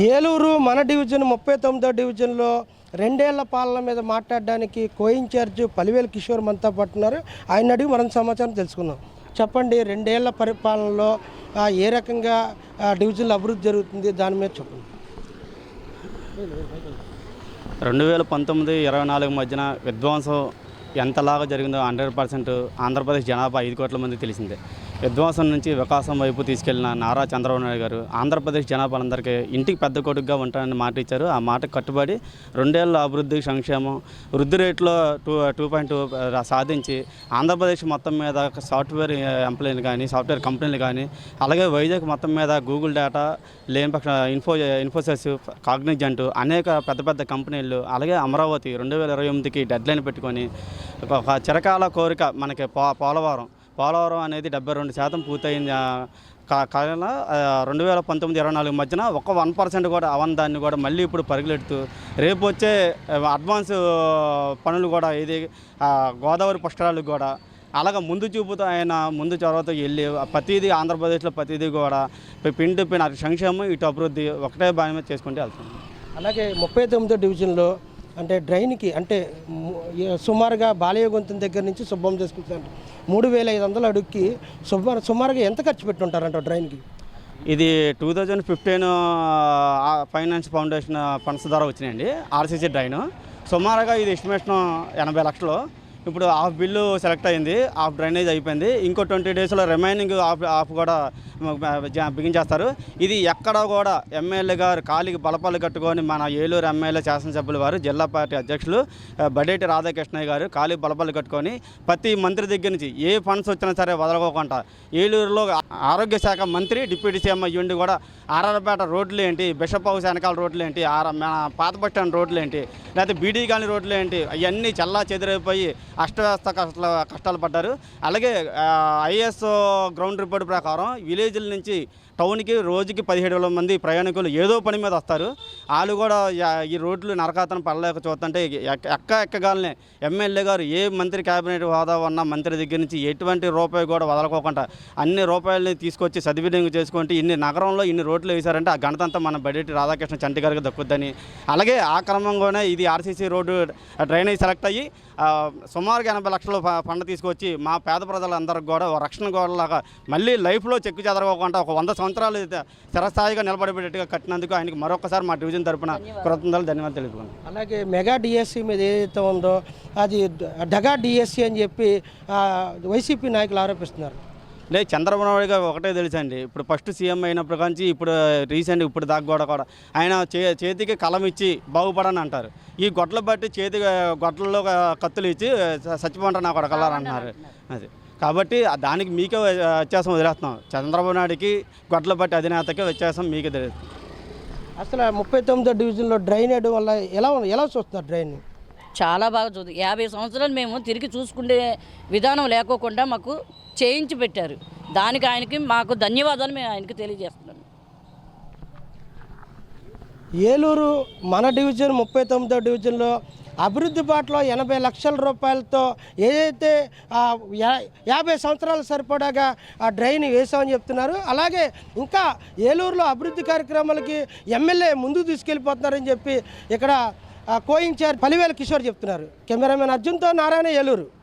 ఏలూరు మన డివిజన్ 39వ డివిజన్లో రెండేళ్ల పాలన మీద మాట్లాడడానికి కో-ఇన్ఛార్జ్ పలివేలు కిషోర్ మనతో పట్టున్నారు. ఆయన అడిగి మనం సమాచారం తెలుసుకుందాం. చెప్పండి, రెండేళ్ల పరిపాలనలో ఏ రకంగా డివిజన్లో అభివృద్ధి జరుగుతుంది, దాని మీద చెప్పండి. 2019-24 మధ్యన విధ్వంసం ఎంతలాగా జరిగిందో 100% ఆంధ్రప్రదేశ్ జనాభా 5 కోట్ల మంది తెలిసిందే. విధ్వంసం నుంచి వికాసం వైపు తీసుకెళ్లిన నారా చంద్రబాబు నాయుడు గారు ఆంధ్రప్రదేశ్ జనాభాలందరికీ ఇంటికి పెద్ద కొడుకుగా ఉంటానని మాట ఇచ్చారు. ఆ మాట కట్టుబడి రెండేళ్ల అభివృద్ధి సంక్షేమం వృద్ధి రేట్లో 2.2 సాధించి ఆంధ్రప్రదేశ్ మొత్తం మీద సాఫ్ట్వేర్ ఎంప్లాయీలు కానీ సాఫ్ట్వేర్ కంపెనీలు కానీ అలాగే వైజాగ్ మొత్తం మీద గూగుల్ డేటా లేని పక్ష ఇన్ఫోసిస్ కాగ్నిజెంట్ అనేక పెద్ద పెద్ద కంపెనీలు అలాగే అమరావతి 2028కి డెడ్లైన్ పెట్టుకొని ఒక చిరకాల కోరిక మనకి పోలవరం అనేది 72% పూర్తయింది. కాలం 2019-24 మధ్యన ఒక 1% కూడా అవన్ దాన్ని కూడా మళ్ళీ ఇప్పుడు పరుగులెడుతూ రేపు వచ్చే అడ్వాన్స్ పనులు కూడా ఇది గోదావరి పుష్కరాలకు కూడా అలాగ ముందు చూపుతో ఆయన ముందు చొరవతో వెళ్ళి ప్రతిదీ ఆంధ్రప్రదేశ్లో ప్రతిదీ కూడా పిండి సంక్షేమం ఇటు అభివృద్ధి ఒకటే బాగా మీద చేసుకుంటూ వెళ్తుంది. అలాగే 39వ డివిజన్లో అంటే డ్రైన్కి అంటే సుమారుగా బాలయ్య గుంతం దగ్గర నుంచి శుభ్రం చేసుకుంటారు. 3500 అడుగుకి సుమారుగా ఎంత ఖర్చు పెట్టుంటారంట డ్రైన్కి? ఇది 2015 ఫైనాన్స్ ఫౌండేషన్ ఫండ్స్ ద్వారా వచ్చినాయండి. ఆర్సీసీ డ్రైన్ సుమారుగా ఇది ఎస్టిమేషన్ 80 లక్షలు. ఇప్పుడు హాఫ్ బిల్లు సెలెక్ట్ అయింది, హాఫ్ డ్రైనేజ్ అయిపోయింది. ఇంకో 20 డేస్లో రిమైనింగ్ హాఫ్ కూడా బిగించేస్తారు. ఇది ఎక్కడ కూడా ఎమ్మెల్యే గారు కాలికి బలపాలు కట్టుకొని మన ఏలూరు ఎమ్మెల్యే శాసనసభ్యుల వారు జిల్లా పార్టీ అధ్యక్షులు బడేటి రాధాకృష్ణయ్య గారు కాలికి బలపాలు కట్టుకొని ప్రతి మంత్రి దగ్గర నుంచి ఏ ఫండ్స్ వచ్చినా సరే వదలకోకుండా ఏలూరులో ఆరోగ్య శాఖ మంత్రి డిప్యూటీ సీఎం అయ్యుండి కూడా ఆర్ఆర్పేట రోడ్లు ఏంటి, బిషప్ హౌస్ వెనకాల రోడ్లు ఏంటి, మన పాత బస్ స్టాండ్ రోడ్లు ఏంటి, లేకపోతే బీడీ కాలనీ రోడ్లు ఏంటి, అవన్నీ చల్లా చెదిరైపోయి అష్టవ్యవస్థ కష్టాలు పడ్డారు. అలాగే ఐఎస్ గ్రౌండ్ రిపోర్ట్ ప్రకారం విలేజ్ల నుంచి టౌన్కి రోజుకి 17,000 మంది ప్రయాణికులు ఏదో పని మీద వస్తారు. వాళ్ళు కూడా ఈ రోడ్లు నరకాతను పడలేక చూస్తుంటే ఎక్కగానే ఎమ్మెల్యే గారు ఏ మంత్రి క్యాబినెట్ హోదా ఉన్న మంత్రి దగ్గర నుంచి ఎటువంటి రూపాయి కూడా వదలకోకుండా అన్ని రూపాయలని తీసుకొచ్చి సద్వినియోగం చేసుకుంటే ఇన్ని నగరంలో ఇన్ని రోడ్లు వేశారంటే ఆ ఘనతంతా మన బడేటి రాధాకృష్ణ చంటి గారికి దక్కుద్దని. అలాగే ఆ క్రమంలోనే ఇది ఆర్సీసీ రోడ్డు డ్రైనేజ్ సెలెక్ట్ అయ్యి సుమారుగా 80 లక్షల ఫండ్ తీసుకొచ్చి మా పేద ప్రజలందరికీ కూడా రక్షణ గోడలాగా మళ్ళీ లైఫ్లో చెక్కు చెదరకోకుండా ఒక 100 సంవత్సరాలు స్థిరస్థాయిగా నిలబడేటట్టుగా కట్టినందుకు ఆయనకి మరొకసారి మా డివిజన్ తరఫున కృతజ్ఞతలు ధన్యవాదాలు తెలుపుకున్నాను. అలాగే మెగా డిఎస్సి మీద ఏదైతే ఉందో అది డగా డిఎస్సి అని చెప్పి వైసీపీ నాయకులు ఆరోపిస్తున్నారు. లేదు, చంద్రబాబు నాయుడు గారు ఒకటే తెలుసండి. ఇప్పుడు ఫస్ట్ సీఎం అయినప్పటి నుంచి ఇప్పుడు రీసెంట్ ఇప్పుడు దాకా కూడా ఆయన చేతికి కలం ఇచ్చి బాగుపడని అంటారు. ఈ గొడ్ల బట్టి గొడ్లలో కత్తులు ఇచ్చి చచ్చిపోంటారు నా కొడకల్లారు అంటున్నారు. అది కాబట్టి దానికి మీకే వ్యత్యాసం వదిలేస్తున్నాం. చంద్రబాబు నాయుడికి గొడ్ల బట్టి అధినేతకి వ్యత్యాసం మీకే తెలుస్తుంది. అసలు 39వ డివిజన్లో డ్రైన్ వేయడం వల్ల ఎలా చూస్తున్నారు? డ్రైన్ చాలా బాగా చూద్దాం. 50 సంవత్సరాలు మేము తిరిగి చూసుకునే విధానం లేకోకుండా మాకు చేయించి పెట్టారు. దానికి ఆయనకి మాకు ధన్యవాదాలు మేము ఆయనకి తెలియజేస్తున్నాం. ఏలూరు మన డివిజన్ 39వ డివిజన్లో అభివృద్ధి బాటలో 80 లక్షల రూపాయలతో ఏదైతే 50 సంవత్సరాలు సరిపడాగా ఆ డ్రైన్ వేసామని చెప్తున్నారు. అలాగే ఇంకా ఏలూరులో అభివృద్ధి కార్యక్రమాలకి ఎమ్మెల్యే ముందుకు తీసుకెళ్ళిపోతున్నారని చెప్పి ఇక్కడ కో-ఇన్ఛార్జ్ పలివేలు కిషోర్ చెప్తున్నారు. కెమెరామెన్ అర్జున్తో నారాయణ, ఏలూరు.